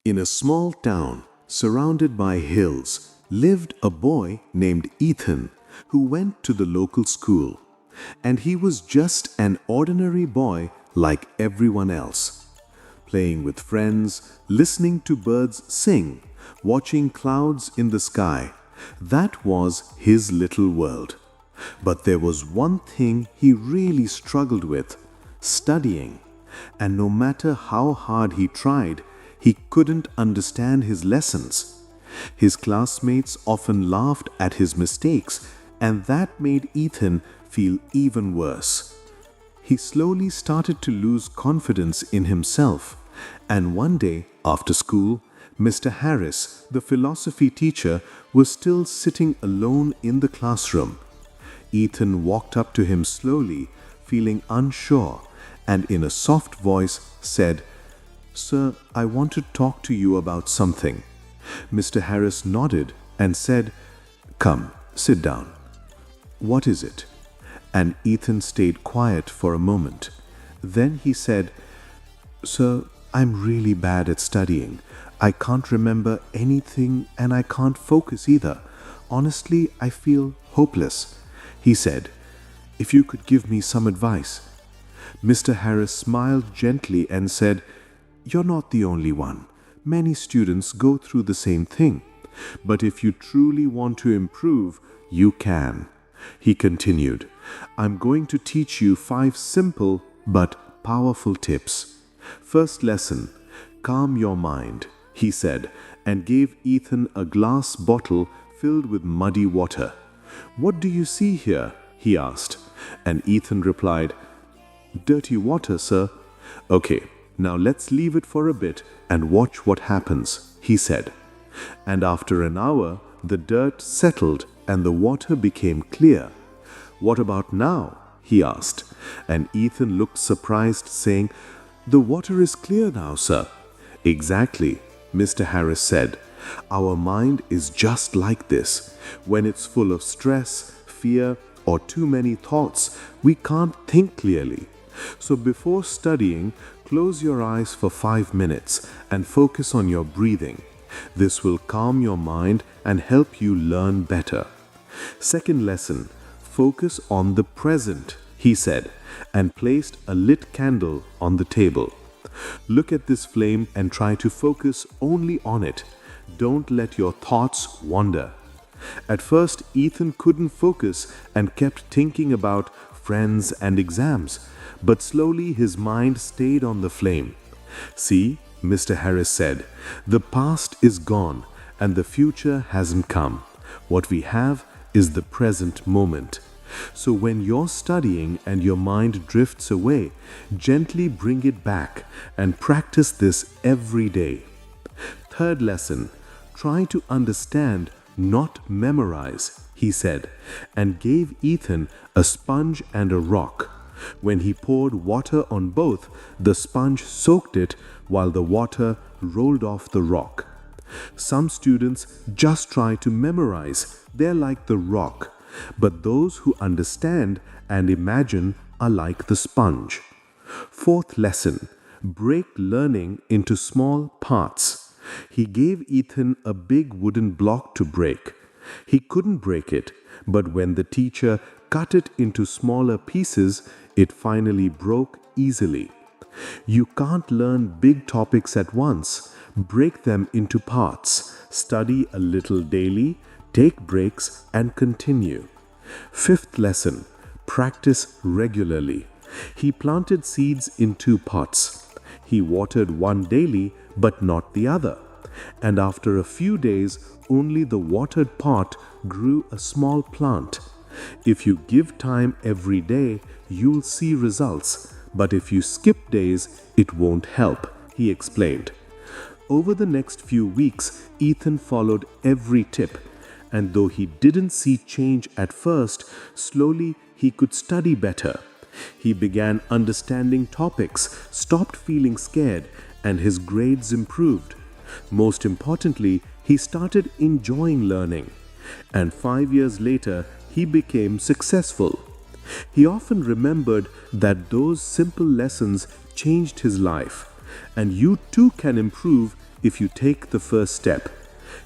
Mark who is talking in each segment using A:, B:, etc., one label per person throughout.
A: In a small town surrounded by hills lived a boy named Ethan who went to the local school. And he was just an ordinary boy like everyone else. Playing with friends, listening to birds sing, watching clouds in the sky. That was his little world. But there was one thing he really struggled with: studying. And no matter how hard he tried, he couldn't understand his lessons. His classmates often laughed at his mistakes, and that made Ethan feel even worse. He slowly started to lose confidence in himself, and one day after school, Mr. Harris, the philosophy teacher, was still sitting alone in the classroom. Ethan walked up to him slowly, feeling unsure, and in a soft voice said, "Sir, I want to talk to you about something." Mr. Harris nodded and said, "Come, sit down." "What is it?" And Ethan stayed quiet for a moment. Then he said, "Sir, I'm really bad at studying. I can't remember anything and I can't focus either. Honestly, I feel hopeless." He said, "If you could give me some advice." Mr. Harris smiled gently and said, "You're not the only one. Many students go through the same thing. But if you truly want to improve, you can." He continued, "I'm going to teach you 5 simple but powerful tips. First lesson, calm your mind," he said, and gave Ethan a glass bottle filled with muddy water. "What do you see here?" he asked. And Ethan replied, "Dirty water, sir." "Okay, now let's leave it for a bit and watch what happens," he said. And after an hour, the dirt settled and the water became clear. "What about now?" he asked. And Ethan looked surprised, saying, "The water is clear now, sir." "Exactly," Mr. Harris said. "Our mind is just like this. When it's full of stress, fear, or too many thoughts, we can't think clearly. So before studying, close your eyes for 5 minutes and focus on your breathing. This will calm your mind and help you learn better." Second lesson, focus on the present, he said, and placed a lit candle on the table. "Look at this flame and try to focus only on it. Don't let your thoughts wander." At first, Ethan couldn't focus and kept thinking about friends and exams, but slowly his mind stayed on the flame. "See," Mr. Harris said, "the past is gone and the future hasn't come. What we have is the present moment. So when you're studying and your mind drifts away, gently bring it back and practice this every day." Third lesson, try to understand, not memorize, he said, and gave Ethan a sponge and a rock. When he poured water on both, the sponge soaked it while the water rolled off the rock. Some students just try to memorize. They're like the rock. But those who understand and imagine are like the sponge. Fourth lesson, break learning into small parts. He gave Ethan a big wooden block to break. He couldn't break it, but when the teacher cut it into smaller pieces, it finally broke easily. You can't learn big topics at once. Break them into parts. Study a little daily, take breaks, and continue. Fifth lesson, practice regularly. He planted seeds in 2 pots. He watered one daily, but not the other. And after a few days, only the watered pot grew a small plant. If you give time every day, you'll see results. But if you skip days, it won't help, he explained. Over the next few weeks, Ethan followed every tip. And though he didn't see change at first, slowly he could study better. He began understanding topics, stopped feeling scared, and his grades improved. Most importantly, he started enjoying learning. And 5 years later, he became successful. He often remembered that those simple lessons changed his life. And you too can improve if you take the first step.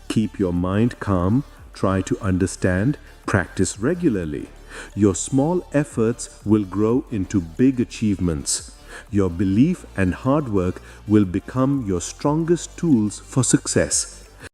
A: Keep your mind calm, try to understand, practice regularly. Your small efforts will grow into big achievements. Your belief and hard work will become your strongest tools for success.